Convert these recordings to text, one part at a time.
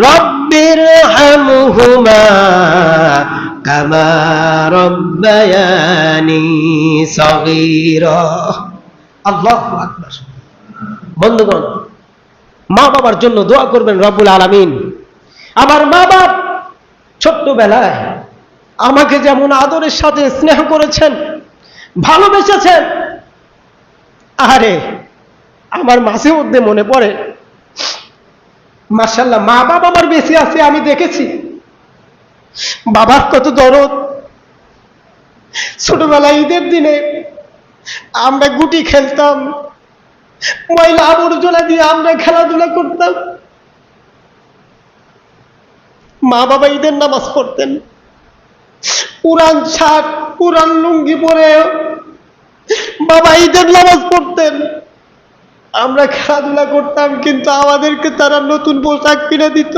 রব্বিরহামহুমা কামা রব্বায়ানি সগীরা। আল্লাহু আকবার। বন্ধুগণ, মা বাবার জন্য দোয়া করবেন রব্বুল আলামিন। আমার মা বাপ ছোট্টবেলায় আমাকে যেমন আদরের সাথে স্নেহ করেছেন, ভালোবেসেছেন, আরে আমার মাঝে মধ্যে মনে পড়ে, মাশাআল্লাহ মা বাপ আমার বেঁচে আছে, আমি দেখেছি বাবার কত দরদ। ছোটবেলায় ঈদের দিনে আমরা গুটি খেলতাম, ময়লা আবর্জনা দিয়ে আমরা খেলাধুলা করতাম। মা বাবা ঈদের নামাজ পড়তেন, পুরান শার্ট পুরান লুঙ্গি পরে বাবা ঈদের নামাজ পড়তেন, আমরা খেলাধুলা করতাম, কিন্তু আমাদেরকে তারা নতুন পোশাক কিনে দিত।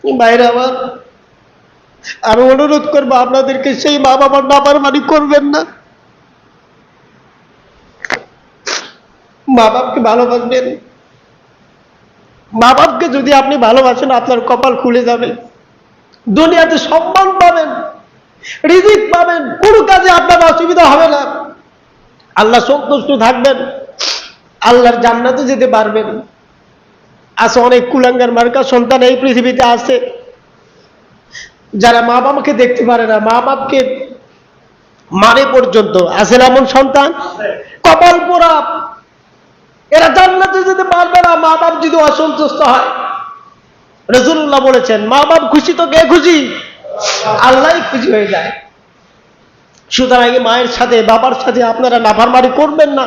ভাইরা আমার, আমি অনুরোধ করবো আপনাদেরকে সেই মা বাবার নাফরমানি করবেন না। মা বাপকে ভালোবাসবেন। মা বাপকে যদি আপনি ভালোবাসেন, আপনার কপাল খুলে যাবে, দুনিয়াতে সম্মান পাবেন, রিজিক পাবেন, কোনো কাজে আপনার অসুবিধা হবে না, আল্লাহ সন্তুষ্ট থাকবেন, আল্লাহর জান্নাতে যেতে পারবেন। আছে অনেক কুলাঙ্গার মার্কা সন্তান এই পৃথিবীতে আছে, যারা মা বাবাকে দেখতে পারে না, মা বাপকে মানে পর্যন্ত। আছে না এমন সন্তান? কপাল পোড়া, এরা জান্নাতে যেতে পারবে না মা বাপ যদি অসন্তুষ্ট হয়। রাসূলুল্লাহ বলেছেন, মা বাপ খুশি তো কে খুশি? আল্লাহই খুশি হয়ে যায়। সুতরাং মায়ের সাথে বাবার সাথে আপনারা নাফরমানি করবেন না,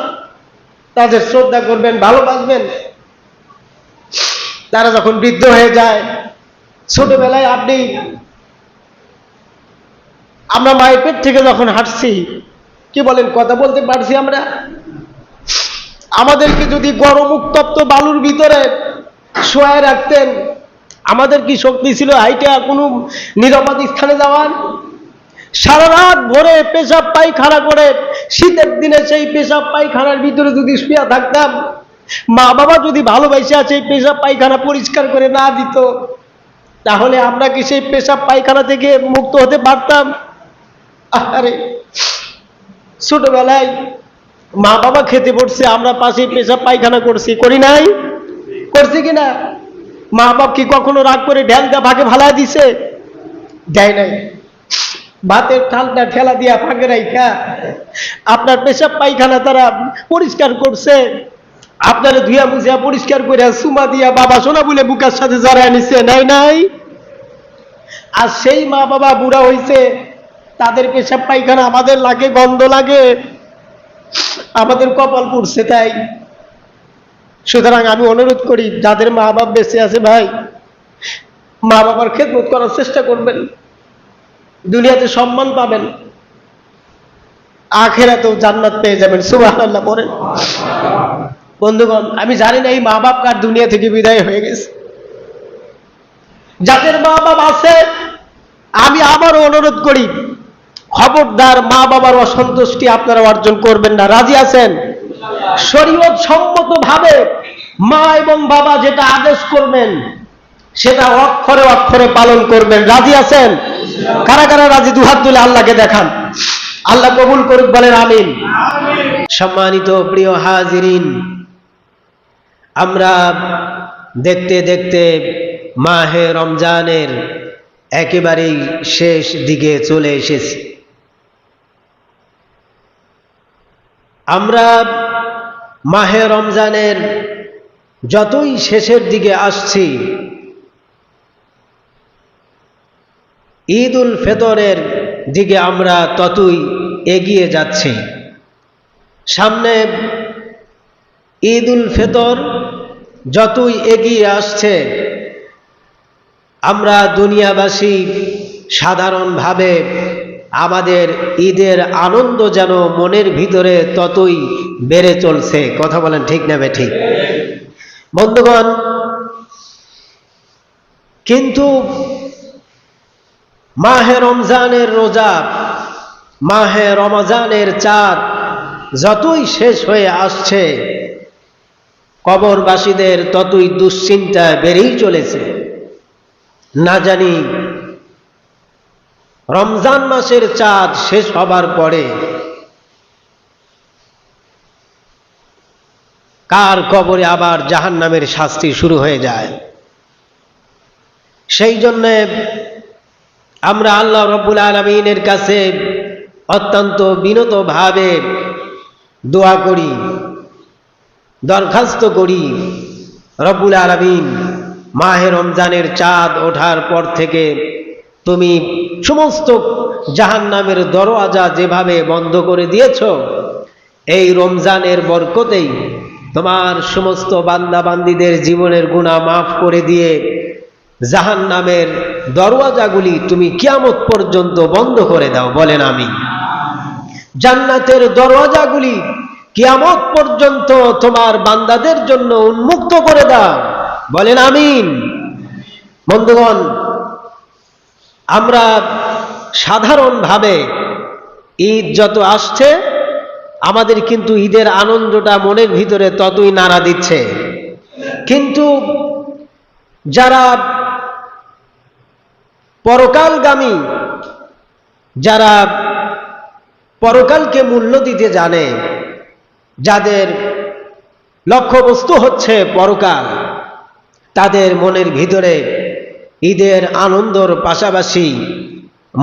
তাদের শ্রদ্ধা করবেন, ভালোবাসবেন। তারা যখন বৃদ্ধ হয়ে যায়, ছোটবেলায় আমরা মায়ের পেট থেকে যখন হাঁটছি, কি বলেন, কথা বলতে পারছি আমরা, আমাদেরকে যদি গরম উত্তপ্ত বালুর ভিতরে শোয়ায় রাখতেন, আমাদের কি শক্তি ছিল হাইটা কোনো নিরাপদ স্থানে যাওয়ার? সারা রাত ভরে পেশাব পায়খানা করে শীতের দিনে সেই পেশাব পায়খানার ভিতরে যদি শুয়ে থাকতাম, মা বাবা যদি ভালোবাসা সেই পেশাব পায়খানা পরিষ্কার করে না দিত, তাহলে আমরা কি সেই পেশাব পায়খানা থেকে মুক্ত হতে পারতাম? আরে ছোটবেলায় মা বাবা খেতে পড়ছে, আমরা পাশে পেশাব পায়খানা করছি, করি নাই? করছি কিনা? মা বাপ কি কখনো রাগ করে ঢেলটা ফাঁকে ফালা দিছে? দেয় নাই। ভাতের ঠালটা ঠেলা দিয়া ফাঁকে রাইখা আপনার পেশাব পায়খানা তারা পরিষ্কার করছে, আপনারা ধুয়া মুছিয়া পরিষ্কার করে সুমা দিয়া বাবা সোনা বলে বুকের সাথে জড়ায় নিছে, নাই নাই? আর সেই মা বাবা বুড়া হইছে, তাদের পেশাব পায়খানা আমাদের লাগে, গন্ধ লাগে, আমাদের কপাল পুড়ছে। তাই সুতরাং আমি অনুরোধ করি, যাদের মা বাপ বেঁচে আছে, ভাই মা বাবার খেদমত করার চেষ্টা করবেন, দুনিয়াতে সম্মান পাবেন, আখিরাতেও জান্নাত পেয়ে যাবেন। সুবহানাল্লাহ পড়েন। বন্ধুগণ, আমি জানি না এই মা বাপ কার দুনিয়া থেকে বিদায় হয়ে গেছে। যাদের মা বাপ আছে, আমি আবারও অনুরোধ করি, খবরদার মা বাবার অসন্তুষ্টি আপনারা অর্জন করবেন না। রাজি আছেন? শরীয়ত সম্মত ভাবে মা এবং বাবা যেটা আদেশ করবেন সেটা অক্ষরে অক্ষরে পালন করবেন। রাজি আছেন? কারা কারা রাজি? দুহাত তুলে আল্লাহকে দেখান। আল্লাহ কবুল করুক, বলেন আমিন। সম্মানিত প্রিয় হাজিরিন, আমরা দেখতে দেখতে মাহে রমজানের একেবারেই শেষ দিকে চলে এসেছি। আমরা মাহে রমজানের যতই শেষের দিকে আসছি, ঈদ উল ফিতরের দিকে আমরা ততই এগিয়ে যাচ্ছি। সামনে ঈদ উল ফিতর যতই এগিয়ে আসছে, আমরা দুনিয়াবাসী সাধারণভাবে আমাদের ঈদের আনন্দ যেন মনের ভিতরে ততই বেড়ে চলছে। কথা বলেন ঠিক না ঠিক? বন্ধুগণ, কিন্তু মাহে রমজানের রোজা, মাহে রমজানের চাঁদ যতই শেষ হয়ে আসছে কবরবাসীদের ততই দুশ্চিন্তা বেড়েই চলেছে। না জানি রমজান মাসের চাঁদ শেষ হবার পরে কার কবরে আবার জাহান্নামের শাস্তি শুরু হয়ে যায়। সেই জন্য আমরা আল্লাহ রব্বুল আলামিনের কাছে অত্যন্ত বিনীতভাবে দোয়া করি, দরখাস্ত করি, রব্বুল আলামিন মাহে রমজানের চাঁদ ওঠার পর থেকে তুমি সমস্ত জাহান্নামের দরওয়াজা যেভাবে বন্ধ করে দিয়েছ, এই রমজানের বরকতেই তোমার সমস্ত বান্দা বান্দীদের জীবনের গুনাহ মাফ করে দিয়ে জাহান্নামের দরওয়াজাগুলি তুমি কিয়ামত পর্যন্ত বন্ধ করে দাও, বলেন আমিন। জান্নাতের দরওয়াজাগুলি কিয়ামত পর্যন্ত তোমার বান্দাদের জন্য উন্মুক্ত করে দাও, বলেন আমিন। বন্ধুগণ, আমরা সাধারণভাবে ঈদ যত আসছে আমাদের কিন্তু ঈদের আনন্দটা মনের ভিতরে ততই নাড়া দিচ্ছে, কিন্তু যারা পরকালগামী, যারা পরকালকে মূল্য দিতে জানে, যাদের লক্ষ্যবস্তু হচ্ছে পরকাল, তাদের মনের ভিতরে ঈদের আনন্দর পাশাপাশি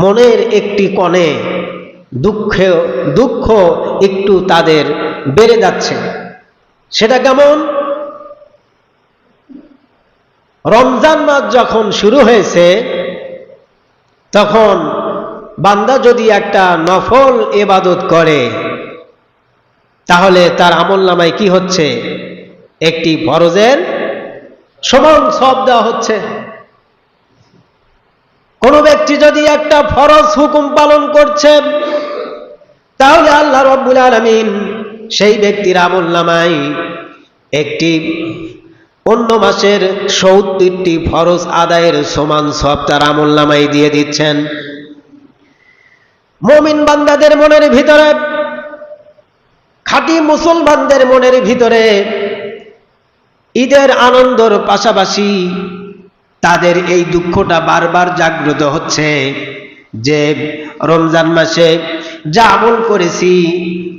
মনের একটি কোণে দুঃখ একটু তাদের বেড়ে যাচ্ছে। সেটা কেমন? রমজান মাস যখন শুরু হয়েছে তখন বান্দা যদি একটা নফল ইবাদত করে তাহলে তার আমলনামায় কি হচ্ছে? একটি ফরজের সমান সওয়াব দেওয়া হচ্ছে। কোন ব্যক্তি যদি একটা ফরজ হুকুম পালন করছে তাহলে আল্লাহ রাব্বুল আলামিন সেই ব্যক্তির আমলনামায় একটি অন্য মাসের ৭০টি ফরজ আদায়ের সমান সওয়াব তার আমলনামায় দিয়ে দিচ্ছেন। মুমিন বান্দাদের মনের ভিতরে, খাঁটি মুসলমানদের মনের ভিতরে ঈদের আনন্দর পাশাপাশি তাদের এই দুঃখটা বারবার জাগ্রত হচ্ছে যে রমজান মাসে যা আমল করেছি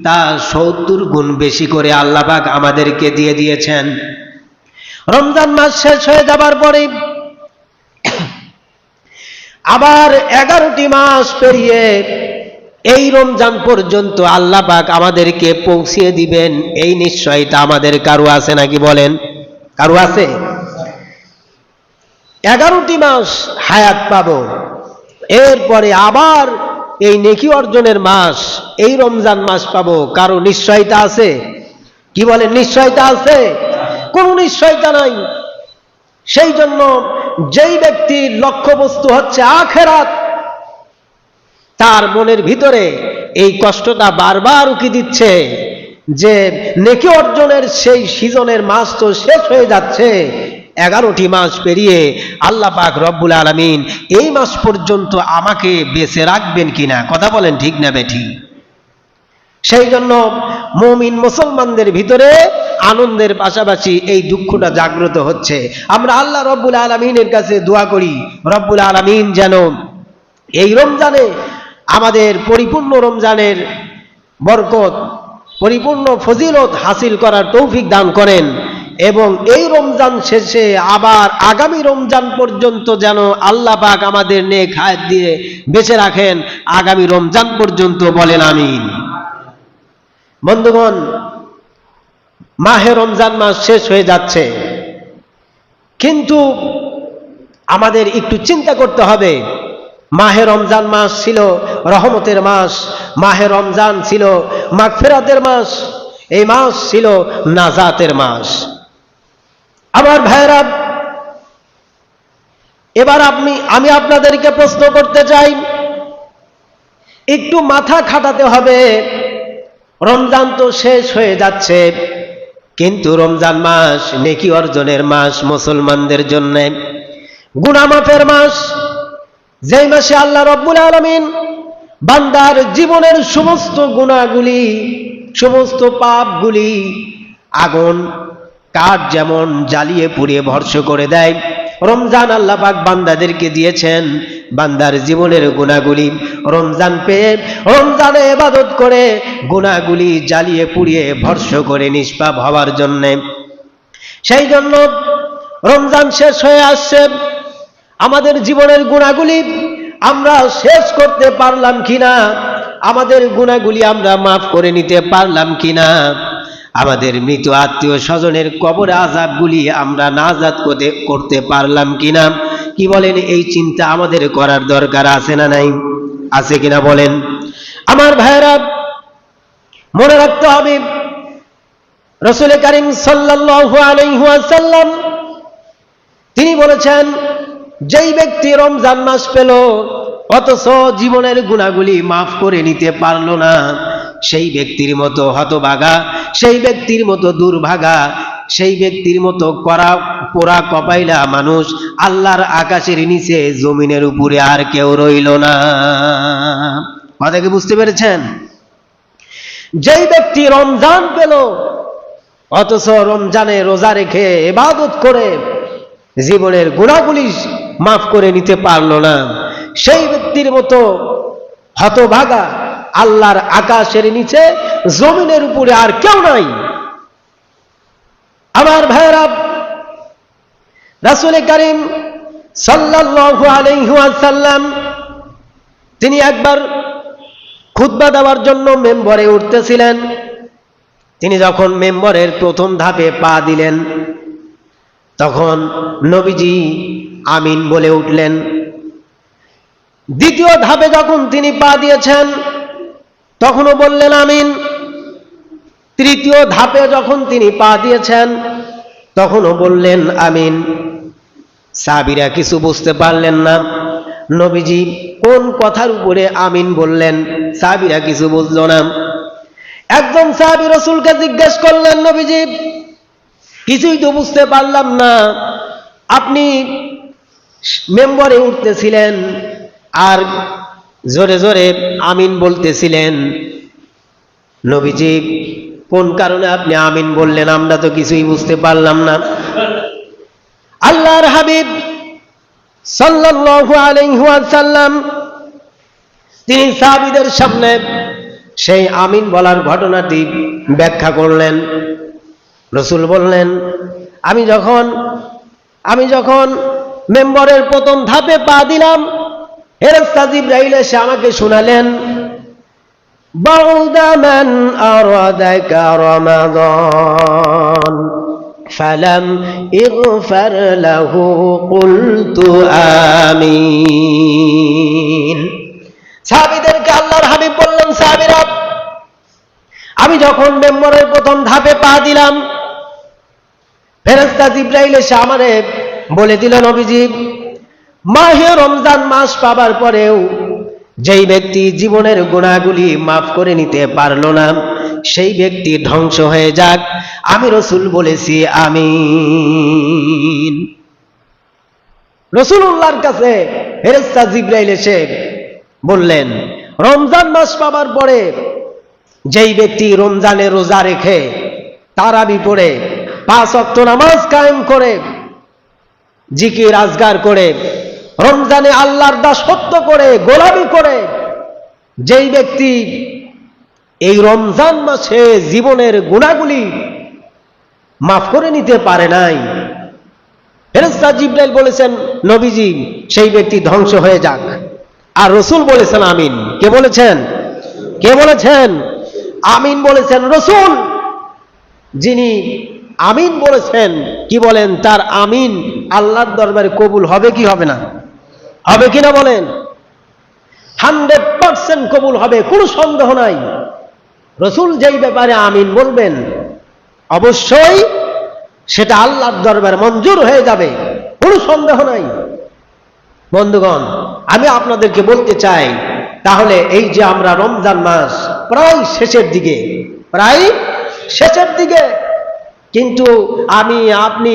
তা ৭০ গুণ বেশি করে আল্লাহ পাক আমাদেরকে দিয়ে দিয়েছেন। রমজান মাস শেষ হয়ে যাবার পরে আবার 11টি মাস পেরিয়ে এই রমজান পর্যন্ত আল্লাহ পাক আমাদেরকে পৌঁছিয়ে দিবেন, এই নিশ্চয়তা আমাদের কারো আছে নাকি? বলেন, কারো আছে? 11টি মাস হায়াত পাবো, এরপরে আবার এই নেকি অর্জনের মাস এই রমজান মাস পাবো, কারো নিশ্চয়তা আছে? কি বলেন, নিশ্চয়তা আছে? কোনো নিশ্চয়তা নাই। সেই জন্য যেই ব্যক্তির লক্ষ্যবস্তু হচ্ছে আখিরাত, তার মনের ভিতরে এই কষ্টটা বারবার উকি দিচ্ছে যে নেকি অর্জনের সেই সিজনের মাস তো শেষ হয়ে যাচ্ছে, 11টি মাস পেরিয়ে আল্লাহ পাক রব্বুল আলামিন এই মাস পর্যন্ত আমাকে বেঁচে রাখবেন কিনা? কথা বলেন, ঠিক না বেঠিক? সেই জন্য মুমিন মুসলমানদের ভিতরে আনন্দের পাশাপাশি এই দুঃখটা জাগ্রত হচ্ছে। আমরা আল্লাহ রব্বুল আলামিনের কাছে দোয়া করি, রব্বুল আলামিন যেন এই রমজানে আমাদের পরিপূর্ণ রমজানের বরকত, পরিপূর্ণ ফজিলত হাসিল করার তৌফিক দান করেন এবং এই রমজান শেষে আবার আগামী রমজান পর্যন্ত যেন আল্লাহ পাক আমাদের নেক হায়াত দিয়ে বেঁচে রাখেন আগামী রমজান পর্যন্ত, বলেন আমিন। বন্ধুগণ, মাহে রমজান মাস শেষ হয়ে যাচ্ছে, কিন্তু আমাদের একটু চিন্তা করতে হবে। মাহে রমজান মাস ছিল রহমতের মাস, মাহে রমজান ছিল মাগফিরাতের মাস, এই মাস ছিল নাজাতের মাস। আমার ভাইরা, এবার আমি আপনাদেরকে প্রশ্ন করতে চাই, একটু মাথা খাটাতে হবে। রমজান তো শেষ হয়ে যাচ্ছে, কিন্তু রমজান মাস নেকি অর্জনের মাস, মুসলমানদের জন্য গুনাহ মাফের মাস, যেই মাসে আল্লাহ রব্বুল আলামিন বান্দার জীবনের সমস্ত গুনাহগুলি সমস্ত পাপগুলি আগুন কাঠ যেমন জ্বালিয়ে পুড়িয়ে ভস্ম করে দেয়, রমজান আল্লাহ পাক বান্দাদেরকে দিয়েছেন বান্দার জীবনের গুনাহগুলি রমজান পেয়ে রমজানে ইবাদত করে গুনাহগুলি জ্বালিয়ে পুড়িয়ে ভস্ম করে নিষ্পাপ হওয়ার জন্য। সেই জন্য রমজান শেষ হয়ে আসছে, আমাদের জীবনের গুনাহগুলি আমরা শেষ করতে পারলাম কিনা, আমাদের গুনাহগুলি আমরা মাফ করে নিতে পারলাম কিনা, আমাদের মৃত আত্মীয় স্বজনের কবরে আযাবগুলি আমরা নাজাত করতে পারলাম কিনা, কি বলেন? এই চিন্তা আমাদের করার দরকার আছে না নাই? আছে কিনা বলেন? আমার ভাইরা, মনে রাখতে হবে রাসূল করিম সাল্লাল্লাহু আলাইহি ওয়াসাল্লাম তিনি বলেছেন, যেই ব্যক্তি রমজান মাস পেল অথচ জীবনের গুনাহগুলি মাফ করে নিতে পারলো না, সেই ব্যক্তির মতো হতভাগা, সেই ব্যক্তির মতো দুর্ভাগা, সেই ব্যক্তির মতো পোড়া কপাইলা মানুষ আল্লাহর আকাশের নিচে জমিনের উপরে আর কেউ রইল না। কথা কি বুঝতে পেরেছেন? যেই ব্যক্তি রমজান পেল অথচ রমজানে রোজা রেখে ইবাদত করে জীবনের গুনাহগুলি মাফ করে নিতে পারলো না, সেই ব্যক্তির মতো হতভাগা আল্লাহর আকাশের নিচে জমিনের উপরে আর কেউ নাই। আমার ভাইরা, রাসূল করিম সাল্লাল্লাহু আলাইহি ওয়াসাল্লাম তিনি একবার খুতবা দেওয়ার জন্য মেম্বরে উঠতেছিলেন। তিনি যখন মেম্বরের প্রথম ধাপে পা দিলেন তখন নবীজি আমিন বলে উঠলেন। দ্বিতীয় ধাপে যখন তিনি পা দিয়েছেন তখনও বললেন আমিন। তৃতীয় ধাপে যখন তিনি পা দিয়েছেন তখনও বললেন আমিন। সাহাবীরা কিছু বুঝতে পারলেন না, নবীজি কোন কথার উপরে আমিন বললেন, সাহাবীরা কিছু বুঝলো না। একজন সাহাবী রাসূলকে জিজ্ঞেস করলেন, নবীজি কিছুই তো বুঝতে পারলাম না, আপনি মেম্বরে উঠতেছিলেন আর জোরে জোরে আমিন বলতেছিলেন, নবীজি কোন কারণে আপনি আমিন বললেন? আমরা তো কিছুই বুঝতে পারলাম না। আল্লাহর হাবিব সাল্লাল্লাহু আলাইহি ওয়াসাল্লাম তিনি সাহাবীদের সামনে সেই আমিন বলার ঘটনাটি ব্যাখ্যা করলেন। রাসূল বললেন, আমি যখন মেম্বরের প্রথম ধাপে পা দিলাম, ফেরেশতা জিবরাইল এসে আমাকে শোনালেন, বাউদা মান আরাদাকা রমাদান ফালাম ইগফার লাহু কুলতু আমিন। সাহাবীদেরকে আল্লাহর হাবিব বললেন, সাহাবীরা আমি যখন মেম্বরের প্রথম ধাপে পা দিলাম, ফেরেশতা জিবরাইল এসে আমারে বলে দিল, নবীজি মাহে রমজান মাস পাবার পরেও যেই ব্যক্তি জীবনের গুনাহগুলি মাফ করে নিতে পারলো না, সেই ব্যক্তি ধ্বংস হয়ে যাক। আমি রাসূল বলেছি আমিন। রাসূলুল্লাহর কাছে ফেরেশতা জিবরাইল এসে বললেন, রমজান মাস পাবার পরে যেই ব্যক্তি রমজানে রোজা রেখে তারাবি পড়ে 5 ওয়াক্ত নামাজ কায়েম করে জিকির আজগার করে রমজানে আল্লাহর দাসত্ব করে গোলামি করে যেই ব্যক্তি এই রমজান মাসে জীবনের গুনাহগুলি মাফ করে নিতে পারে নাই, ফেরেশতা জিবরাইল বলেছেন, নবীজি সেই ব্যক্তি ধ্বংস হয়ে যাক। আর রাসূল বলেছেন আমিন। কে বলেছেন? কে বলেছেন? আমিন বলেছেন রাসূল। যিনি আমিন বলেছেন, কি বলেন, তার আমিন আল্লাহর দরবারে কবুল হবে কি হবে না? হবে কিনা বলেন? 100% কবুল হবে, কোনো সন্দেহ নাই। রাসূল যেই ব্যাপারে আমিন বলবেন অবশ্যই সেটা আল্লাহর দরবারে মঞ্জুর হয়ে যাবে, কোনো সন্দেহ নাই। বন্ধুগণ, আমি আপনাদেরকে বলতে চাই, তাহলে এই যে আমরা রমজান মাস প্রায় শেষের দিকে, কিন্তু আমি আপনি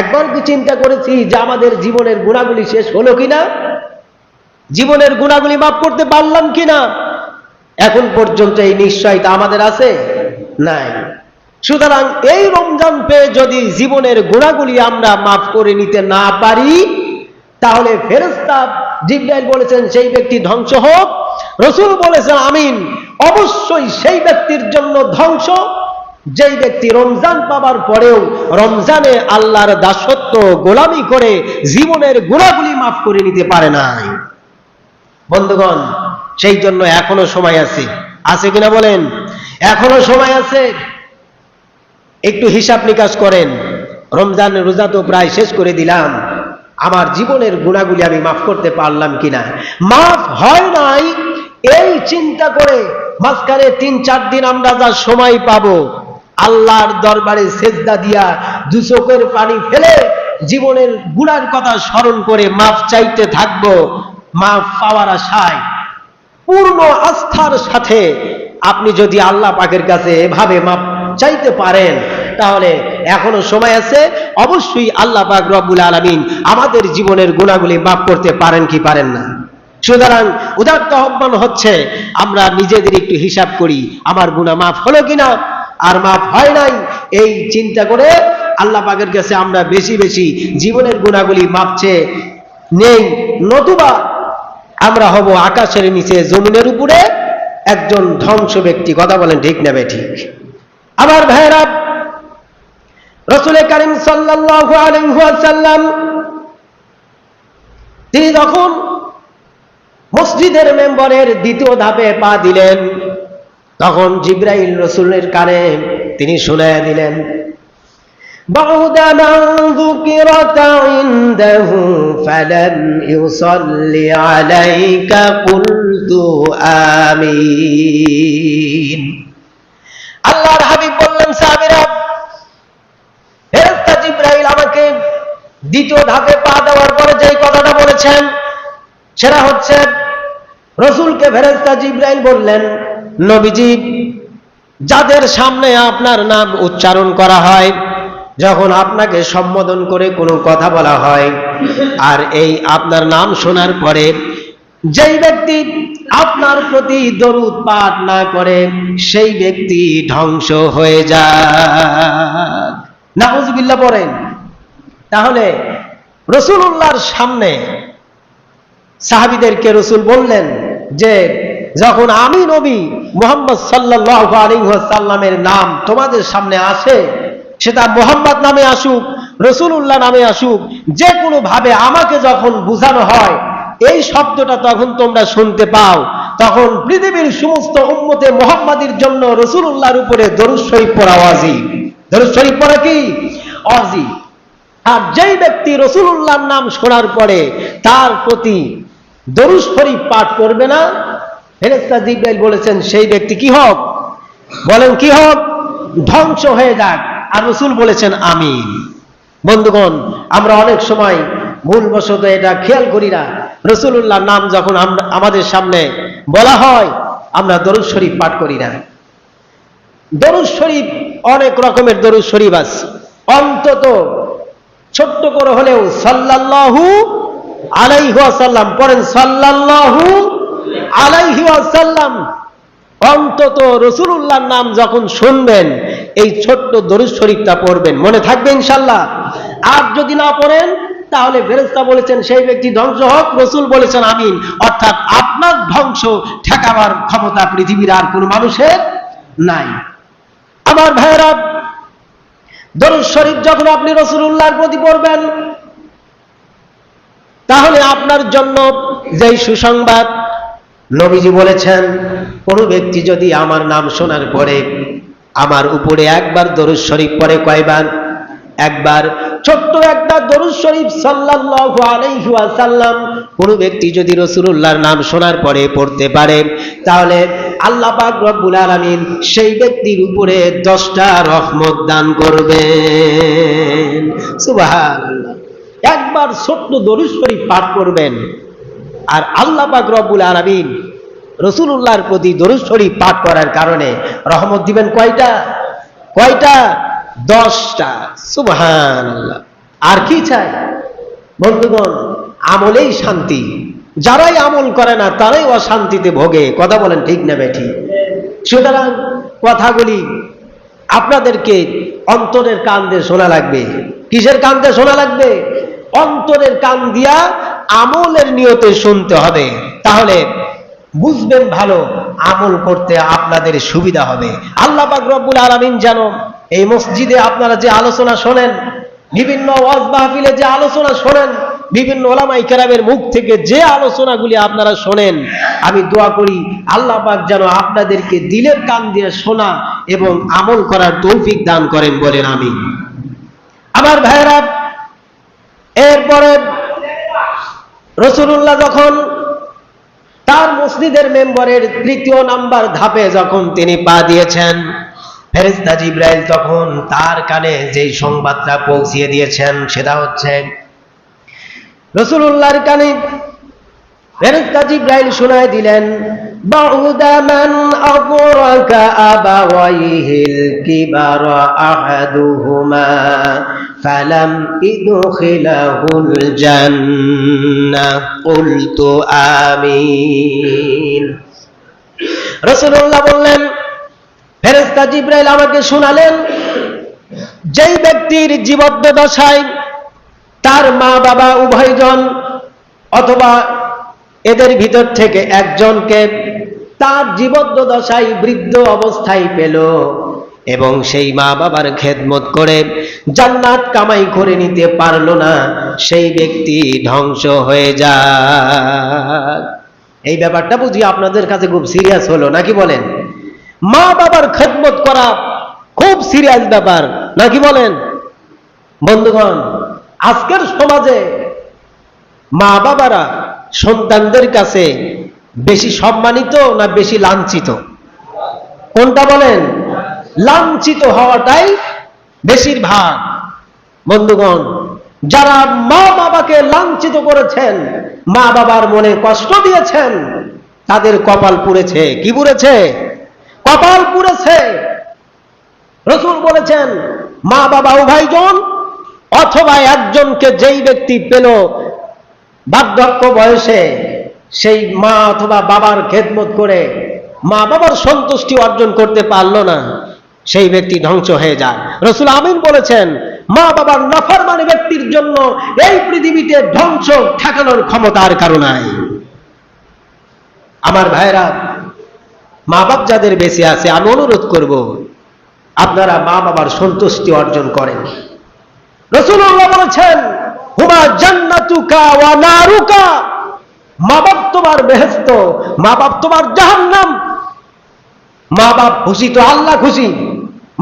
একবার কি চিন্তা করেছি যে আমাদের জীবনের গুনাহগুলি শেষ হলো কিনা? জীবনের গুনাহগুলি মাফ করতে পারলাম কিনা? এখন পর্যন্ত এই নিশ্চয়তা আমাদের আছে? নাই। সুতরাং এই রমজান পেয়ে যদি জীবনের গুনাহগুলি আমরা মাফ করে নিতে না পারি, তাহলে ফেরেশতা জিবরাইল বলেছেন সেই ব্যক্তি ধ্বংস হোক, রাসূল বলেছেন আমিন। অবশ্যই সেই ব্যক্তির জন্য ধ্বংস যেই ব্যক্তি রমজান পাবার পরেও রমজানে আল্লাহর দাসত্ব গোলামি করে জীবনের গুনাহগুলি মাফ করে নিতে পারে নাই। বন্ধুগণ, সেই জন্য এখনো সময় আছে, আছে কিনা বলেন? এখনো সময় আছে। একটু হিসাব নিকাশ করেন, রমজানের রোজা তো প্রায় শেষ করে দিলাম, আমার জীবনের গুনাহগুলি আমি মাফ করতে পারলাম কিনা। মাফ হয় নাই এই চিন্তা করে মাঝখানে ৩-৪ দিন আমরা যা সময় পাবো আল্লাহর দরবারে সেজদা দিয়া দু চোখের পানি ফেলে জীবনের গুনার কথা স্মরণ করে মাফ চাইতে থাকবো। মাফ পাওয়ার আশায় পূর্ণ আস্থার সাথে আপনি যদি আল্লাহ পাকের কাছে এভাবে মাফ চাইতে পারেন, তাহলে এখনো সময় আছে। অবশ্যই আল্লাহ পাক রব্বুল আলামিন আমাদের জীবনের গুনাহগুলি মাফ করতে পারেন কি পারেন না। সুতরাং উদাত্ত আহ্বান হচ্ছে আমরা নিজেদের একটু হিসাব করি, আমার গুনাহ মাফ হলো কিনা, আর মাফ হয় নাই এই চিন্তা করে আল্লাহ পাকের কাছে আমরা বেশি বেশি জীবনের গুনাহগুলি মাফ চেয়ে নেই, নতুবা আমরা হব আকাশের নিচে জমিনের উপরে একজন ধ্বংস ব্যক্তি। কথা বলেন ঠিক না বেঠিক? আমার ভাইরা, রাসূল কারীম সাল্লাল্লাহু আলাইহি ওয়াসাল্লাম তিনি যখন মসজিদের মেম্বরের দ্বিতীয় ধাপে পা দিলেন, তখন জিবরাইল রাসূলের কানে তিনি শুনাইয়া দিলেন, بعد من ذكرت عنده فلم يصل عليك قلت آمين। আল্লাহর হাবিব বললেন, সাহাবীরা, ফেরেশতা জিবরাইল আমাকে দ্বিতীয় ধাপে পা দেওয়ার পরে যে কথাটা বলেছেন সেটা হচ্ছে, রাসূলকে ফেরেশতা জিবরাইল বললেন, নবীজি, যাদের সামনে আপনার নাম উচ্চারণ করা হয়, যখন আপনাকে সম্বোধন করে কোনো কথা বলা হয়, আর এই আপনার নাম শোনার পরে যেই ব্যক্তি আপনার প্রতি দরুদ পাঠ না করে সেই ব্যক্তি ধ্বংস হয়ে যায়। নাউজুবিল্লাহ পড়েন। তাহলে রাসূলুল্লাহর সামনে সাহাবীদেরকে রাসূল বললেন যে যখন আমি নবী মুহাম্মদ সাল্লাল্লাহু আলাইহি ওয়াসাল্লামের নাম তোমাদের সামনে আসে, সেটা মুহাম্মদ নামে আসুক, রাসূলুল্লাহ নামে আসুক, যে কোনো ভাবে আমাকে যখন বোঝানো হয়, এই শব্দটা তখন তোমরা শুনতে পাও, তখন পৃথিবীর সমস্ত উম্মতে মুহাম্মাদীর জন্য রাসূলুল্লাহর উপরে দরুদ শরীফ পড়া ওয়াজিব। দরুদ শরীফ পড়া কি ওয়াজিব। আর যেই ব্যক্তি রাসূলুল্লাহর নাম শোনার পরে তার প্রতি দরুদ শরীফ পাঠ করবে না, ফেরেশতা জিবরাইল বলেছেন সেই ব্যক্তি কি হোক, বলেন কি হোক, ধ্বংস হয়ে যাক। আর রাসূল বলেছেন আমিন। বন্ধুগণ, আমরা অনেক সময় ভুলবশত এটা খেয়াল করি না, রাসূলুল্লাহর নাম যখন আমাদের সামনে বলা হয় আমরা দরুদ শরীফ পাঠ করি না। দরুদ শরীফ অনেক রকমের দরুদ শরীফ আছে, অন্তত ছোট্ট করে হলেও সাল্লাল্লাহু আলাইহি ওয়াসাল্লাম পড়েন, সাল্লাল্লাহু আলাইহি ওয়াসাল্লাম। অন্তত রাসূলুল্লাহর নাম যখন শুনবেন এই ছোট্ট দরুদ শরীফটা পড়বেন, মনে থাকবে ইনশাআল্লাহ। আর যদি না পড়েন তাহলে ফেরেশতা বলেছেন সেই ব্যক্তি ধ্বংস হোক, রাসূল বলেছেন আমিন। অর্থাৎ আপনার ধ্বংস ঠেকাবার ক্ষমতা পৃথিবীর আর কোনো মানুষের নাই। আমার ভাইরা, দরুদ শরীফ যখন আপনি রাসূলুল্লাহর প্রতি পড়বেন, তাহলে আপনার জন্য যেই সুসংবাদ, নবীজি বলেছেন কোন ব্যক্তি যদি আমার নাম শোনার পরে আমার উপরে একবার দরুদ শরীফ পড়ে, কয়বার? একবার। ছোট্ট একটা দরুদ শরীফ সাল্লাল্লাহু আলাইহি ওয়াসাল্লাম কোন ব্যক্তি যদি রাসূলুল্লাহর নাম শোনার পরে পড়তে পারে, তাহলে আল্লাহ পাক রব্বুল আলামিন সেই ব্যক্তির উপরে 10টা রহমত দান করবেন। সুবহানাল্লাহ। একবার ছোট্ট দরুদ শরীফ পাঠ করবেন, আর আল্লাহ পাক রব্বুল আলামিন রাসূলুল্লাহর প্রতি দরুদ শরীফ পাঠ করার কারণে রহমত দিবেন কয়টা? কয়টা? 10টা। সুবহানাল্লাহ। আর কি চাই বন্ধুগণ? আমলেই শান্তি। যারাই আমল করে না তারাই অশান্তিতে ভোগে। কথা বলেন ঠিক না বেঠিক? সুতরাং কথাগুলি আপনাদেরকে অন্তরের কান দিয়ে শোনা লাগবে। কিসের কান দিয়ে শোনা লাগবে? অন্তরের কান দিয়া আমলের নিয়তে শুনতে হবে, তাহলে বুঝবেন ভালো, আমল করতে আপনাদের সুবিধা হবে। আল্লাহ পাক রব্বুল আলামিন যেন এই মসজিদে আপনারা যে আলোচনা শোনেন, বিভিন্ন ওয়াজ মাহফিলে যে আলোচনা শোনেন, বিভিন্ন ওলামায়ে কেরামের মুখ থেকে যে আলোচনাগুলি আপনারা শোনেন, আমি দোয়া করি আল্লাহ পাক যেন আপনাদেরকে দিলের কান দিয়ে শোনা এবং আমল করার তৌফিক দান করেন, বলেন আমিন। আমার ভাইয়েরা, এরপরে রাসূলুল্লাহ যখন তার মসজিদের মেম্বরের ৩য় নাম্বার ধাপে যখন তিনি পা দিয়েছেন, ফেরেশতা জিবরাইল তখন তার কানে যেই সংবাদটা পৌঁছিয়ে দিয়েছেন সেটা হচ্ছে, রাসূলুল্লাহর কানে ফেরেশতা জিবরাইল শোনায় দিলেন, বাউদা মান আদরাকা আবাওয়াইহিল কিবারা আহাদুহুমা ফালাম ইদখিলাহুল জান্নাহ কুলতু আমিন। রাসূলুল্লাহ বললেন, ফেরেশতা জিবরাইল আমাকে শোনালেন, যেই ব্যক্তির জীবদ্দশায় তার মা বাবা উভয়জন অথবা এদের ভিতর থেকে একজনকে তার জীবদ্দশায় বৃদ্ধ অবস্থায় পেল এবং সেই মা বাবার খেদমত করে জান্নাত কামাই করে নিতে পারল না, সেই ব্যক্তি ধ্বংস হয়ে যায়। এই ব্যাপারটা বুঝি আপনাদের কাছে খুব সিরিয়াস হলো নাকি বলেন? মা বাবার খেদমত করা খুব সিরিয়াস ব্যাপার নাকি বলেন? বন্ধুগণ, আজকের সমাজে মা বাবারা সন্তানদের কাছে বেশি সম্মানিত না বেশি লাঞ্ছিত? কোনটা বলেন? লাঞ্ছিত হওয়াটাই বেশিরভাগ। বন্ধুগণ, যারা মা বাবাকে লাঞ্ছিত করেছেন, মা বাবার মনে কষ্ট দিয়েছেন, তাদের কপাল পুড়েছে। কি পুড়েছে? কপাল পুড়েছে। রাসূল বলেছেন, মা বাবা উভয়জন অথবা একজনকে যেই ব্যক্তি পেল বার্ধক্য বয়সে, সেই মা অথবা বাবার খেদমত করে মা বাবার সন্তুষ্টি অর্জন করতে পারলো না, সেই ব্যক্তি ধ্বংস হয়ে যায়। রাসূল আমিন বলেছেন, মা বাবার নাফরমানি ব্যক্তির জন্য এই পৃথিবীতে ধ্বংস ঠেকানোর ক্ষমতার কারণ নাই। আমার ভাইরা, মা বাপ যাদের বেঁচে আছে, আমি অনুরোধ করব আপনারা মা বাবার সন্তুষ্টি অর্জন করেন। রাসূলুল্লাহ বলেছেন, হুমা জান্নাতুকা ওয়া নারুকা, মা বাপ তোমার বেহেশত, মা বাপ তোমার জাহান্নাম। মা বাপ খুশি তো আল্লাহ খুশি,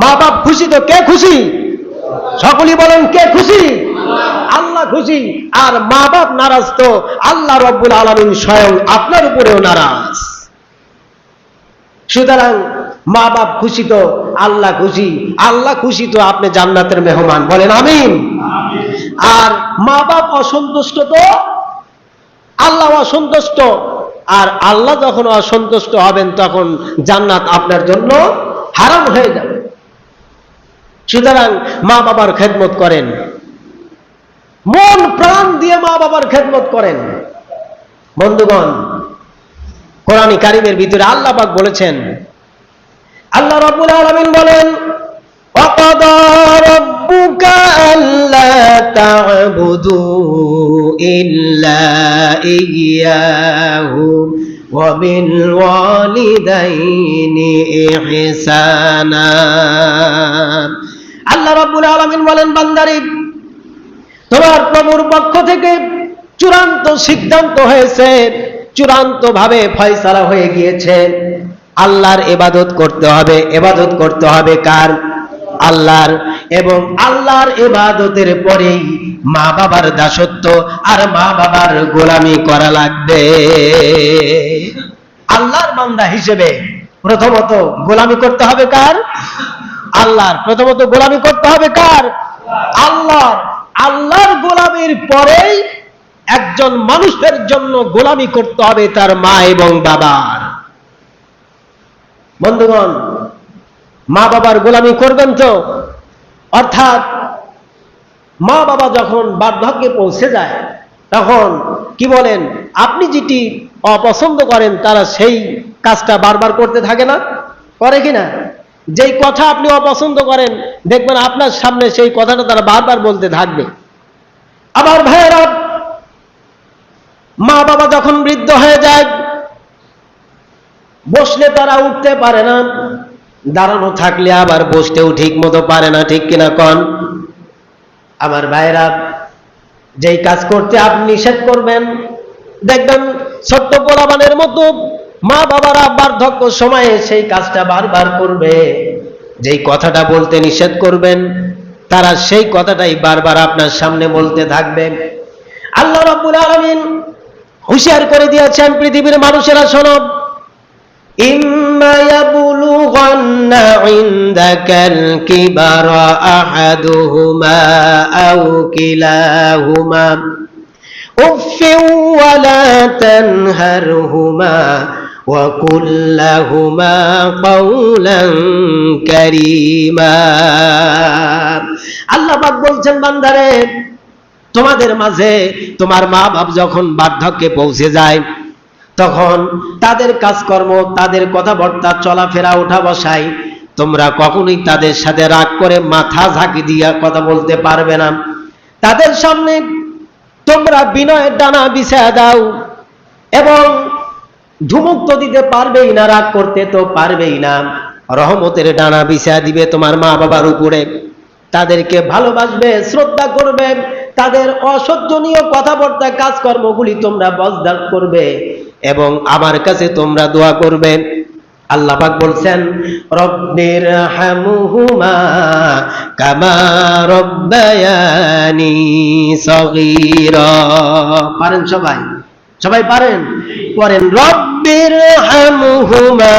মা বাপ খুশি তো কে খুশি? সকলেই বলেন, কে খুশি? আল্লাহ খুশি। আর মা বাপ নারাজ তো আল্লাহ রব্বুল আলামিন স্বয়ং আপনার উপরেও নারাজ। সুতরাং মা বাপ খুশি তো আল্লাহ খুশি, আল্লাহ খুশি তো আপনি জান্নাতের মেহমান, বলেন আমিন। আর মা বাপ অসন্তুষ্ট তো আল্লাহ অসন্তুষ্ট, আর আল্লাহ যখন অসন্তুষ্ট হবেন তখন জান্নাত আপনার জন্য হারাম হয়ে যাবে। সুতরাং মা বাবার খেদমত করেন, মন প্রাণ দিয়ে মা বাবার খেদমত করেন। বন্ধুগণ, কোরআন কারীমের ভিতরে আল্লাহ পাক বলেছেন, আল্লাহ রাব্বুল আলামিন বলেন, ওয়াকাদা রাব্বুকা আল্লা তা'বুদু ইল্লা ইয়্যাহু ওয়া বিল ওয়ালিদাইনি ইহসানা। আল্লাহ রাব্বুল আলামিন বলেন, বান্দারে, তোমার প্রভুর পক্ষ থেকে চূড়ান্ত সিদ্ধান্ত হয়েছে, চূড়ান্ত ভাবে ফয়সালা হয়ে গিয়েছে, আল্লাহর ইবাদত করতে হবে। ইবাদত করতে হবে কার? আল্লাহর। এবং আল্লাহর ইবাদতের পরেই মা বাবার দাসত্ব আর মা বাবার গোলামি করা লাগবে। আল্লাহর বান্দা হিসেবে প্রথমত গোলামি করতে হবে কার? আল্লাহর। প্রথমত গোলামি করতে হবে কার? আল্লাহর। আল্লাহর গোলামির পরেই একজন মানুষের জন্য গোলামি করতে হবে তার মা এবং বাবার। বন্ধুগণ, মা বাবার গোলামি করবেন তো? অর্থাৎ মা বাবা যখন বার্ধক্যে পৌঁছে যায় তখন কি বলেন, আপনি যেটি অপছন্দ করেন তারা সেই কাজটা বারবার করতে থাকে না? করে কিনা? যেই কথা আপনি অপছন্দ করেন, দেখবেন আপনার সামনে সেই কথাটা তারা বারবার বলতে থাকবে। আমার ভাইয়েরা, মা বাবা যখন বৃদ্ধ হয়ে যায়, বসলে তারা উঠতে পারে না, দাঁড়ানো থাকলে আবার বসতেও ঠিক মতো পারে না, ঠিক কিনা কন? আমার ভাইয়েরা, যেই কাজ করতে আপনি নিষেধ করবেন, দেখবেন ছোট্ট পোলাপানের মতো মা বাবারা বার্ধক্য সময়ে সেই কাজটা বারবার করবে। যেই কথাটা বলতে নিষেধ করবেন, তারা সেই কথাটাই বারবার আপনার সামনে বলতে থাকবে। আল্লাহ রাব্বুল আলামিন হুঁশিয়ার করে দিয়েছেন, পৃথিবীর মানুষেরা শোনো, ইম্মা ইয়াবলুগান্না ইনদাকাল কিবারা আহাদুহুমা আও কিলাহুমা উফফিন ওয়া লা তানহারহুমা ওয়া কুল লাহুমা কাওলান কারীমা। আল্লাহ পাক বলছেন, বান্দারে, তোমাদের মাঝে তোমার মা বাপ যখন বার্ধক্যে পৌঁছে যায়, তখন তাদের কাজকর্ম, তাদের কথাবার্তা, চলাফেরা, ওঠা বসায় তোমরা কখনোই তাদের সাথে রাগ করে মাথা ঝাঁকি দিয়া কথা বলতে পারবে না। তাদের সামনে তোমরা বিনয়ের ডানা বিছায়া দাও, এবং ধুমুক তো দিতে পারবেই না, রাগ করতে তো পারবেই না, রহমতের ডানা বিছায়া দিবে তোমার মা বাবার উপরে। তাদেরকে ভালোবাসবে, শ্রদ্ধা করবে, তাদের অসহ্যনীয় কথাবার্তা, কাজকর্মগুলি তোমরা বরদাস্ত করবে, এবং আমার কাছে তোমরা দোয়া করবে। আল্লাহ পাক বলছেন, রব্বির হামহুমা কামা রব্বায়ানি সগীরা। পারেন সবাই? সবাই পারেন? পড়েন, রব্বির হামহুমা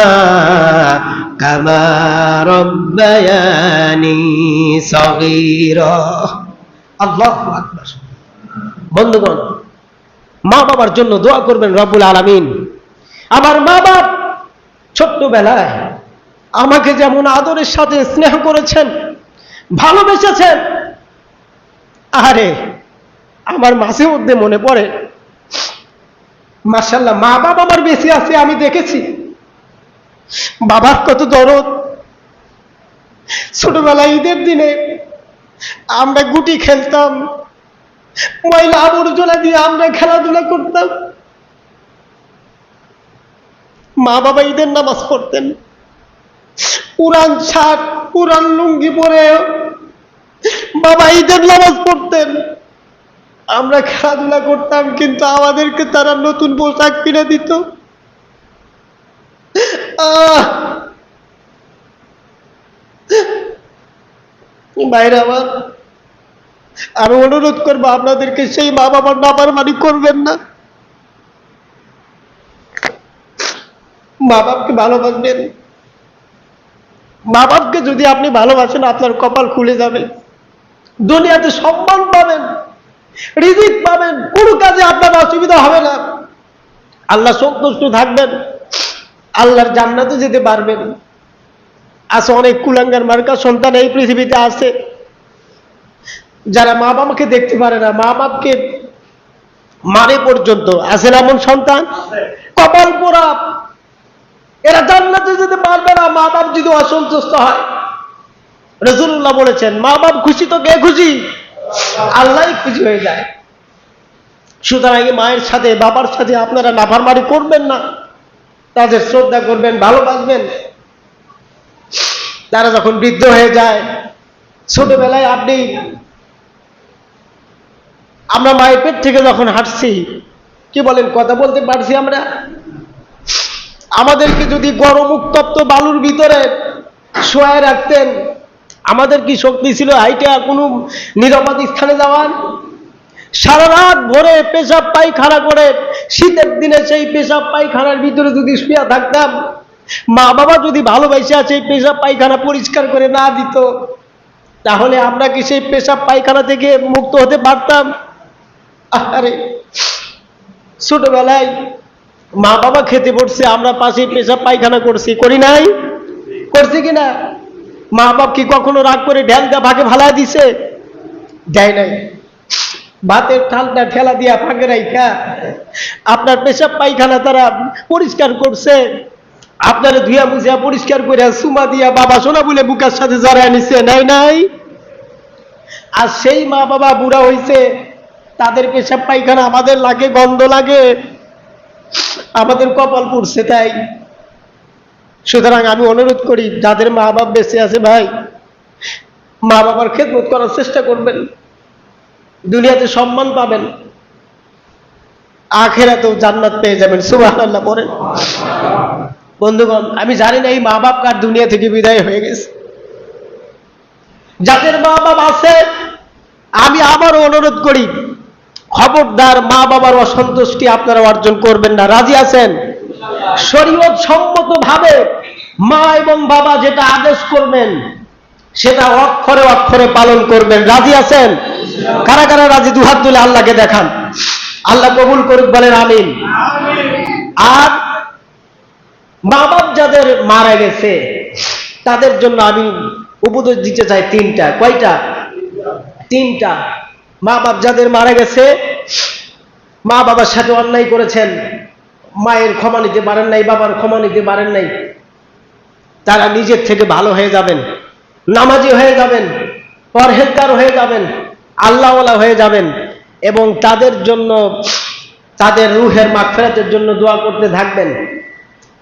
কামা রব্বায়ানি সগীরা। আল্লাহু আকবার। বন্ধুগণ, মা বাবার জন্য দোয়া করবেন রব্বুল আলামিন। আমার মা বাপ ছোট্টবেলায় আমাকে যেমন আদরের সাথে স্নেহ করেছেন, ভালোবেসেছেন, আরে আমার মাঝে মধ্যে মনে পড়ে, মাশাআল্লাহ, মা বাবা আমার বেশি আছে, আমি দেখেছি বাবার কত দরদ। ছোটবেলায় ঈদের দিনে আমরা গুটি খেলতাম, ময়লা আবর্জনা দিয়ে আমরা খেলাধুলা করতাম। মা বাবা ঈদের নামাজ পড়তেন, পুরান শার্ট, পুরান লুঙ্গি পরে বাবা ঈদের নামাজ পড়তেন। আমরা খেলাধুলা করতাম, কিন্তু আমাদেরকে তারা নতুন পোশাক কিনে দিত। ভাইরা আমার, আমি অনুরোধ করবো আপনাদেরকে, সেই মা বাবার নাফরমানি করবেন না। মা বাপকে ভালোবাসবেন। মা বাপকে যদি আপনি ভালোবাসেন, আপনার কপাল খুলে যাবে, দুনিয়াতে সম্মান পাবেন, রিজিক পাবেন, কোনো কাজে আপনার অসুবিধা হবে না, আল্লাহ সন্তুষ্ট থাকবেন, আল্লাহর জান্নাতে যেতে পারবেন। আছে অনেক কুলাঙ্গার মার্কা সন্তান এই পৃথিবীতে আছে, যারা মা বাবাকে দেখতে পারে না, মা বাপকে মারে পর্যন্ত। আছে এমন সন্তান? কপাল পোড়া, এরা জান্নাতে যেতে পারবে না মা বাপ যদি অসন্তুষ্ট হয়। রাসূলুল্লাহ বলেছেন, মা বাপ খুশি তো কে খুশি? আল্লাহই খুশি হয়ে যায়। সুতরাং মায়ের সাথে, বাবার সাথে আপনারা নাফরমানি করবেন না, তাদের শ্রদ্ধা করবেন, ভালোবাসবেন। তারা যখন বৃদ্ধ হয়ে যায়, ছোটবেলায় আমরা মায়ের পেট থেকে যখন হাঁটছি, কি বলেন, কথা বলতে পারছি আমরা। আমাদেরকে যদি গরম উত্তপ্ত বালুর ভিতরে শোয়ায় রাখতেন, আমাদের কি শক্তি ছিল হাইটা কোনো নিরাপদ স্থানে যাওয়ার? সারা রাত ভরে পেশাব পায়খানা করে, শীতের দিনে সেই পেশাব পায়খানার ভিতরে যদি শুয়ে থাকতাম, মা বাবা যদি ভালোবাসা সেই পেশাব পায়খানা পরিষ্কার করে না দিত, তাহলে আমরা কি সেই পেশাব পায়খানা থেকে মুক্ত হতে পারতাম? আরে ছোটবেলায় মা বাবা খেতে পড়ছে, আমরা পাশে পেশাব পায়খানা করছি, করি নাই? করছি কিনা? মা বাপ কি কখনো রাগ করে ঢেলটা ভাগে ফালা দিছে? দেয় নাই। ভাতের থালটা ঠেলা দিয়া ফাঁকে রাইখা আপনার পেশাব পায়খানা তারা পরিষ্কার করছে, আপনারা ধুয়া মুছিয়া পরিষ্কার করে সুমা দিয়া বাবা সোনা বলে বুকের সাথে জড়ায় নিছে, নাই নাই? আর সেই মা বাবা বুড়া হইছে, তাদের পেশাব পায়খানা আমাদের লাগে, গন্ধ লাগে, আমাদের কপাল পুড়ছে। তাই সুতরাং আমি অনুরোধ করি, যাদের মা বাবা বেঁচে আছে ভাই, মা বাবার খেদমত করার চেষ্টা করবেন। দুনিয়াতে সম্মান পাবেন, আখেরাতেও জান্নাত পেয়ে যাবেন। সুবহানাল্লাহ পড়েন। বন্ধুগণ, আমি জানি না এই মা বাপ কার দুনিয়া থেকে বিদায় হয়ে গেছে। যাদের মা বাপ আছে, আমি আবারও অনুরোধ করি, খবরদার মা বাবার অসন্তুষ্টি আপনারা অর্জন করবেন না। রাজি আছেন? শরীয়ত সম্মত ভাবে মা এবং বাবা যেটা আদেশ করবেন সেটা অক্ষরে অক্ষরে পালন করবেন। রাজি আছেন? কারা কারা রাজি? দুহাত তুলে আল্লাহকে দেখান। আল্লাহ কবুল করুক, বলেন আমিন। আর মা বাপ যাদের মারা গেছে তাদের জন্য আমি উপদেশ দিতে চাই তিনটা। কয়টা? তিনটা। মা বাপ যাদের মারা গেছে, মা বাবার সাথে অন্যায় করেছেন, মায়ের ক্ষমা নিতে পারেন নাই, বাবার ক্ষমা নিতে পারেন নাই, তারা নিজের থেকে ভালো হয়ে যাবেন, নামাজি হয়ে যাবেন, পরহেজগার হয়ে যাবেন, আল্লাহওয়ালা হয়ে যাবেন, এবং তাদের জন্য, তাদের রুহের মাগফিরাতের জন্য দোয়া করতে থাকবেন।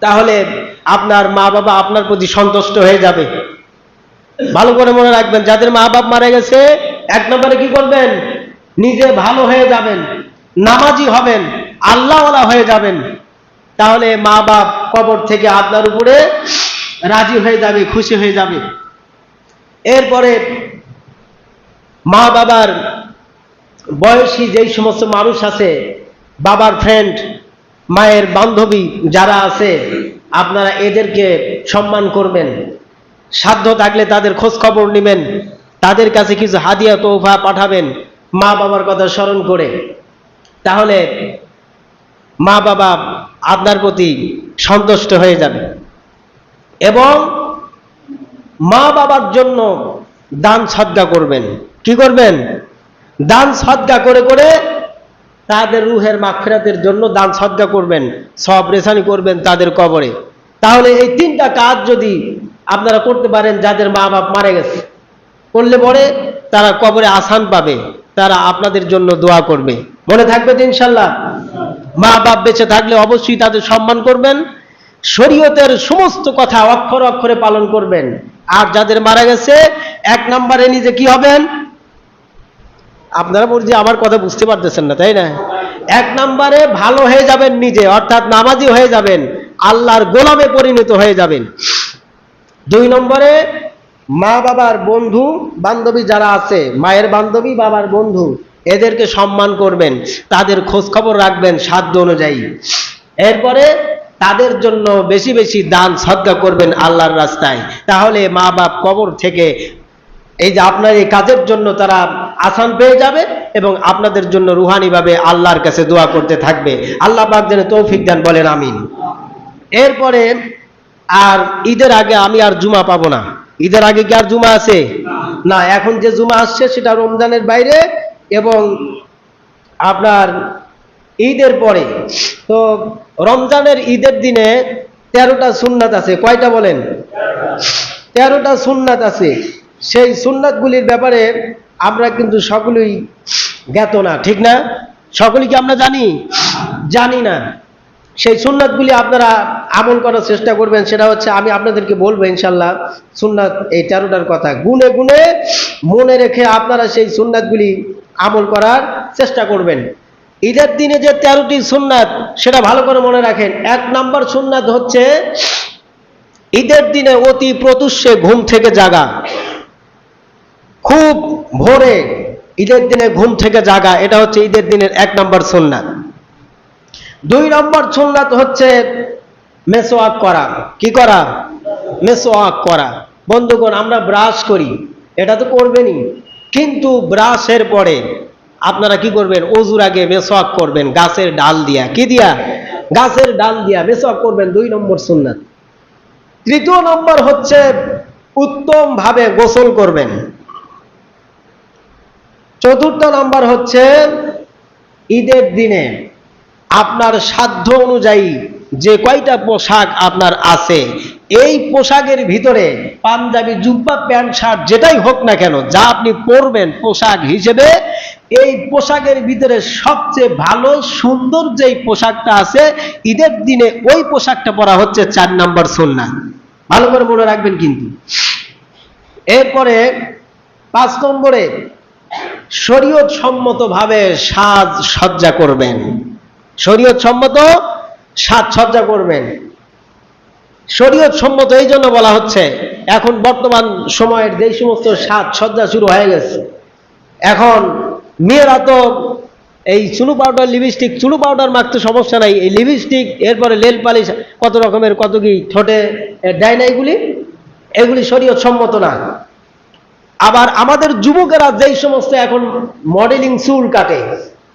তাহলে আপনার মা বাবা আপনার প্রতি সন্তুষ্ট হয়ে যাবে। ভালো করে মনে রাখবেন, যাদের মা বাপ মারা গেছে, এক নম্বরে কি করবেন? নিজে ভালো হয়ে যাবেন, নামাজি হবেন, আল্লাহওয়ালা হয়ে যাবেন। তাহলে মা বাপ কবর থেকে আপনার উপরে রাজি হয়ে যাবে, খুশি হয়ে যাবে। এরপরে মা বাবার বয়সী যেই সমস্ত মানুষ আছে, বাবার ফ্রেন্ড, মায়ের বান্ধবী যারা আছে, আপনারা এদেরকে সম্মান করবেন। সাধ্য থাকলে তাদের খোঁজ খবর নেবেন, তাদের কাছে কিছু হাদিয়া তোহফা পাঠাবেন মা বাবার কথা স্মরণ করে। তাহলে মা বাবা আপনার প্রতি সন্তুষ্ট হয়ে যাবে। এবং মা বাবার জন্য দান সদকা করবেন। কি করবেন? দান সদকা করে করে তাদের রুহের মাগফিরাতের জন্য দান সদকা করবেন, সওয়াব রেসানি করবেন তাদের কবরে। তাহলে এই তিনটা কাজ যদি আপনারা করতে পারেন, যাদের মা বাপ মারা গেছে, করলে পরে তারা কবরে আসান পাবে, তারা আপনাদের জন্য দোয়া করবে। মনে থাকবে তো ইনশাল্লাহ? মা বাপ বেঁচে থাকলে অবশ্যই তাদের সম্মান করবেন, শরীয়তের সমস্ত কথা অক্ষরে অক্ষরে পালন করবেন। আর যাদের মারা গেছে, এক নম্বরে নিজে কি হবেন? আপনারা বলছি আমার কথা বুঝতে পারতেছেন না, তাই না? এক নম্বরে ভালো হয়ে যাবেন নিজে, অর্থাৎ নামাজি হয়ে যাবেন, আল্লাহর গোলামে পরিণত হয়ে যাবেন। দুই নম্বরে মা বাবার বন্ধু বান্ধবী যারা আছে, মায়ের বান্ধবী, বাবার বন্ধু, এদেরকে সম্মান করবেন, তাদের খোঁজ খবর রাখবেন সাধ্য অনুযায়ী। এরপরে তাদের জন্য বেশি বেশি দান সদকা করবেন আল্লাহর রাস্তায়। তাহলে মা বাপ কবর থেকে এই যে আপনার এই কাজের জন্য তারা আসান পেয়ে যাবে এবং আপনাদের জন্য রুহানিভাবে আল্লাহর কাছে দোয়া করতে থাকবে। আল্লাহ পাক যেন তৌফিক দেন, বলেন আমিন। এরপরে আর ঈদের আগে আমি আর জুমা পাবো না। ঈদের আগে কি আর জুমা আছে? না, এখন যে জুমা আসছে সেটা রমজানের বাইরে এবং আপনার ঈদের পরে। তো রমজানের ঈদের দিনে 13টা সুন্নাত আছে। কয়টা বলেন? 13টা সুন্নাত আছে। সেই সুন্নাতগুলির ব্যাপারে আমরা কিন্তু সকলেই জ্ঞাত না, ঠিক না? সকলেই কি আমরা জানি? জানি না। সেই সুন্নাতগুলি আপনারা আমল করার চেষ্টা করবেন। সেটা হচ্ছে, আমি আপনাদেরকে বলবো ইনশাল্লাহ সুন্নাত এই 13টার কথা গুনে গুনে মনে রেখে আপনারা সেই সুন্নাতগুলি আমল করার চেষ্টা করবেন। ঈদের দিনে যে 13টি সুন্নাত, সেটা ভালো করে মনে রাখেন। 1 নম্বর সুন্নাত হচ্ছে ঈদের দিনে অতি প্রত্যুষে ঘুম থেকে জাগা, খুব ভোরে ঈদের দিনে ঘুম থেকে জাগা, এটা হচ্ছে ঈদের দিনের 1 নম্বর সুন্নাত। 2 নম্বর সুন্নাত হচ্ছে মেসওয়াক করা। কি করা? মেসওয়াক করা। বন্ধুগণ, আমরা ব্রাশ করি, এটা তো করবেনই, কিন্তু ব্রাশের পরে আপনারা কি করবেন? ওযুর আগে মেসওয়াক করবেন গাছের ডাল দিয়া। কি দিয়া? গাছের ডাল দিয়া মেসওয়াক করবেন, 2 নম্বর সুন্নাত। 3 নম্বর হচ্ছে উত্তম ভাবে গোসল করবেন। 4 নম্বর হচ্ছে ঈদের দিনে আপনার সাধ্য অনুযায়ী যে কয়টা পোশাক আপনার আছে, এই পোশাকের ভিতরে পাঞ্জাবি, জুব্বা, প্যান্ট, শার্ট যেটাই হোক না কেন, যা আপনি পরবেন পোশাক হিসেবে, এই পোশাকের ভিতরে সবচেয়ে ভালো সুন্দর যেই পোশাকটা আছে, ঈদের দিনে ওই পোশাকটা পরা হচ্ছে 4 নম্বর সুন্নাহ। ভালো করে মনে রাখবেন কিন্তু। এরপরে 5 নম্বরে শরীয়ত সম্মতভাবে সাজসজ্জা করবেন। শরীয়ত সম্মত সাজসজ্জা করবেন। শরীয়ত সম্মত এই জন্য বলা হচ্ছে, এখন বর্তমান সময়ের যে সমস্ত সাজসজ্জা শুরু হয়ে গেছে, এখন মেয়েরা তো এই চুলু পাউডার, লিপস্টিক, চুলু পাউডার মাখতে সমস্যা নাই, এই লিপস্টিক, এরপরে নেল পালিশ, কত রকমের কত কি ঠোঁটে দেয় না, এগুলি শরীয়ত সম্মত না। আবার আমাদের যুবকেরা যেই সমস্ত এখন মডেলিং চুল কাটে,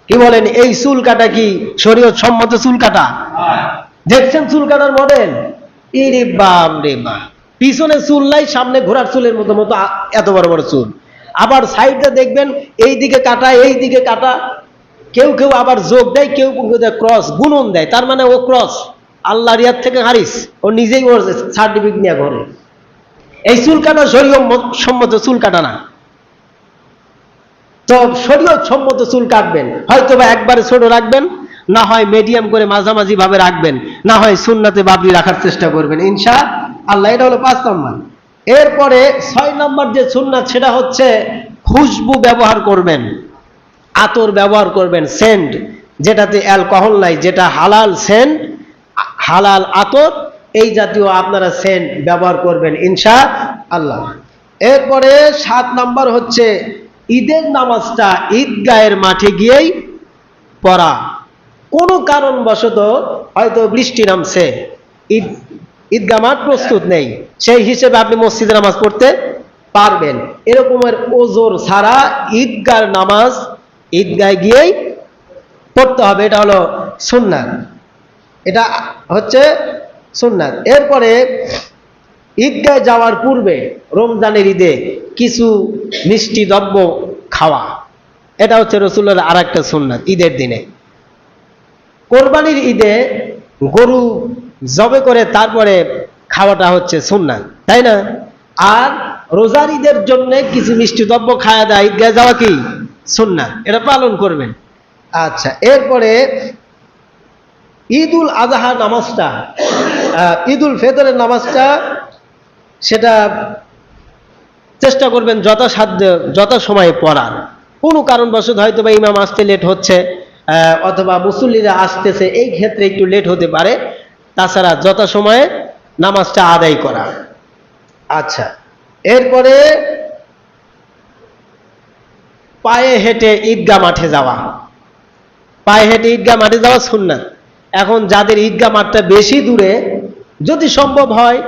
কি বলেন, এই চুল কাটা কি শরীয়ত সম্মত চুল কাটা? দেখছেন চুল কাটার মডেল? ইরে বাপ রে বাপ, পিছনে চুল নাই, সামনে ঘোড়ার চুলের মতো মতো এত বড় বড় চুল। আবার সাইডটা দেখবেন এই দিকে কাটা, এই দিকে কাটা, কেউ কেউ আবার যোগ দেয়, কেউ ক্রস গুণন দেয়, তার মানে ও ক্রস, আল্লাহ রিয়াদ থেকে হারিস, ও নিজেই ওর সার্টিফিকেট নিয়ে ঘরে। এই চুল কাটা শরীয়ত সম্মত চুল কাটা না। তো শরীয়ত সম্মত চুল কাটবেন, হয়তো বা একবারে ছোট রাখবেন, না হয় মিডিয়াম করে মাঝামাঝি ভাবে রাখবেন, না হয় সুন্নাতে বাবরি রাখার চেষ্টা করবেন ইনশাআল্লাহ। এটা হলো 5 নম্বর। এরপরে 6 নম্বর যে সুন্নাত, সেটা হচ্ছে খুশবু ব্যবহার করবেন, আতর ব্যবহার করবেন, সেন্ট, যেটাতে অ্যালকোহল নাই, যেটা হালাল সেন্ট, হালাল আতর, এই জাতীয় আপনারা সেন্ট ব্যবহার করবেন ইনশাআল্লাহ। এরপরে 7 নম্বর হচ্ছে ঈদের নামাজটা ঈদগাহের মাঠে গিয়েই পড়া। কোনো কারণবশত হয়তো বৃষ্টি নামছে, ঈদগাহ মাঠ প্রস্তুত নেই, সেই হিসেবে আপনি মসজিদে নামাজ পড়তে পারবেন। এরকমের ওজোর ছাড়া ঈদগাহ নামাজ ঈদগাহে গিয়েই পড়তে হবে, এটা হলো সুন্নাত, এটা হচ্ছে সুন্নাত। এরপরে ঈদগাহে যাওয়ার পূর্বে রমজানের ঈদে কিছু মিষ্টি দ্রব্য খাওয়া, এটা হচ্ছে রাসূলুল্লাহর আরেকটা সুন্নাত ঈদের দিনে। কোরবানির ঈদে গরু জবে করে তারপরে খাওয়াটা হচ্ছে সুন্নাত, তাই না? আর রোজার ঈদের জন্য কিছু মিষ্টি দ্রব্য খাওয়া দেয়, ঈদগাহে যাওয়া কি সুন্নাত, এটা পালন করবেন। আচ্ছা, এরপরে ঈদুল আজহা নামাজটা, ঈদুল ফিতরের নামাজটা, সেটা চেষ্টা করবেন যথাসাধ্য যথাসময়ে পড়ার। কোনো কারণবশত হয়তো বা ইমাম আসতে লেট হচ্ছে, অথবা মুসল্লিরা আসতেছে, এই ক্ষেত্রে একটু লেট হতে পারে, তাছাড়া যথাসময়ে নামাজটা আদায় করা। আচ্ছা, এরপরে পায়ে হেঁটে ঈদগাহ মাঠে যাওয়া, পায়ে হেঁটে ঈদগাহ মাঠে যাওয়া সুন্নাত। এখন যাদের ঈদগাহ মাঠটা বেশি দূরে, যদি সম্ভব হয়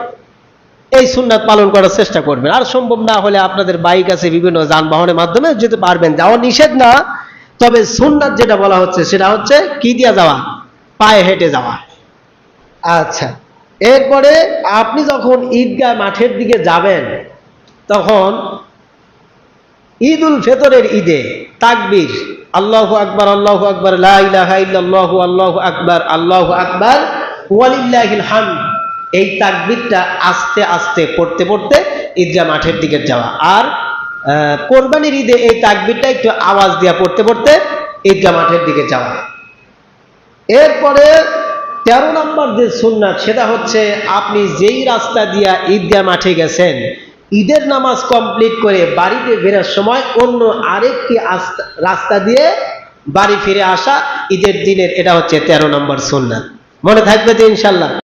এই সুন্নাত পালন করার চেষ্টা করবেন, আর সম্ভব না হলে আপনাদের বাইক আছে, বিভিন্ন যানবাহনের মাধ্যমে যেতে পারবেন, যাওয়া নিষেধ না, তবে সুন্নাত যেটা বলা হচ্ছে সেটা হচ্ছে কি দিয়া যাওয়া, পায়ে হেঁটে যাওয়া। আচ্ছা, এরপরে আপনি যখন ঈদগাহ মাঠের দিকে যাবেন, তখন ঈদুল ফিতরের ঈদে তাকবীর, আল্লাহু আকবার, আল্লাহু আকবার, লা ইলাহা ইল্লাল্লাহু, আল্লাহু আকবার, আল্লাহু আকবার, ওয়ালিল্লাহিল হামদ, এই তাকবীরটা আস্তে আস্তে পড়তে পড়তে ঈদগাহ মাঠের দিকে যাওয়া। আর কোরবানির ঈদে এই তাকবীরটা একটু আওয়াজ দিয়ে পড়তে পড়তে ঈদগাহ মাঠের দিকে যাওয়া। এরপরে 13 নম্বর যে সুন্নাত, সেটা হচ্ছে আপনি যেই রাস্তা দিয়া ঈদগাহ মাঠে গেছেন, ঈদের নামাজ কমপ্লিট করে বাড়িতে ফেরার সময় অন্য আরেকটি রাস্তা দিয়ে বাড়ি ফিরে আসা ঈদের দিনের, এটা হচ্ছে 13 নম্বর সুন্নাত। মনে থাকবে তো ইনশাল্লাহ?